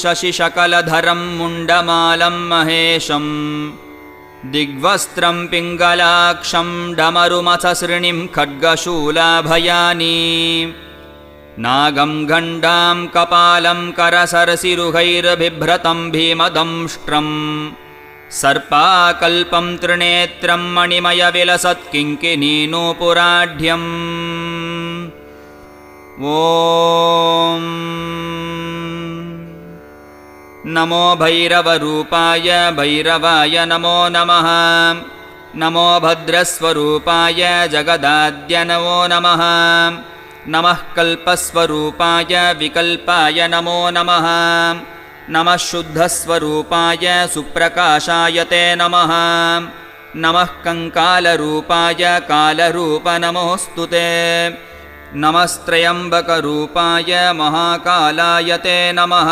शशिशकलधरं मुण्डमालं महेशं दिग्वस्त्रं पिङ्गलाक्षं डमरुमथसृणिं खड्गशूलाभयानि नागं गण्डां कपालं करसरसिरुहैर्बिभ्रतं भीमदंष्ट्रं सर्पाकल्पं त्रिनेत्रं मणिमयविलसत्किङ्किनीनूपुराढ्यम् ॐ नमो भैरवरूपाय भैरवाय नमो नमः। नमो भद्रस्वरूपाय जगदाद्य नमो नमः। नमः कल्पस्वरूपाय विकल्पाय नमो नमः। नमः शुद्धस्वरूपाय सुप्रकाशाय ते नमः। नमः कंकालरूपाय कालरूप नमोऽस्तु ते। नमस्त्रयम्बकरूपाय महाकालाय ते नमः।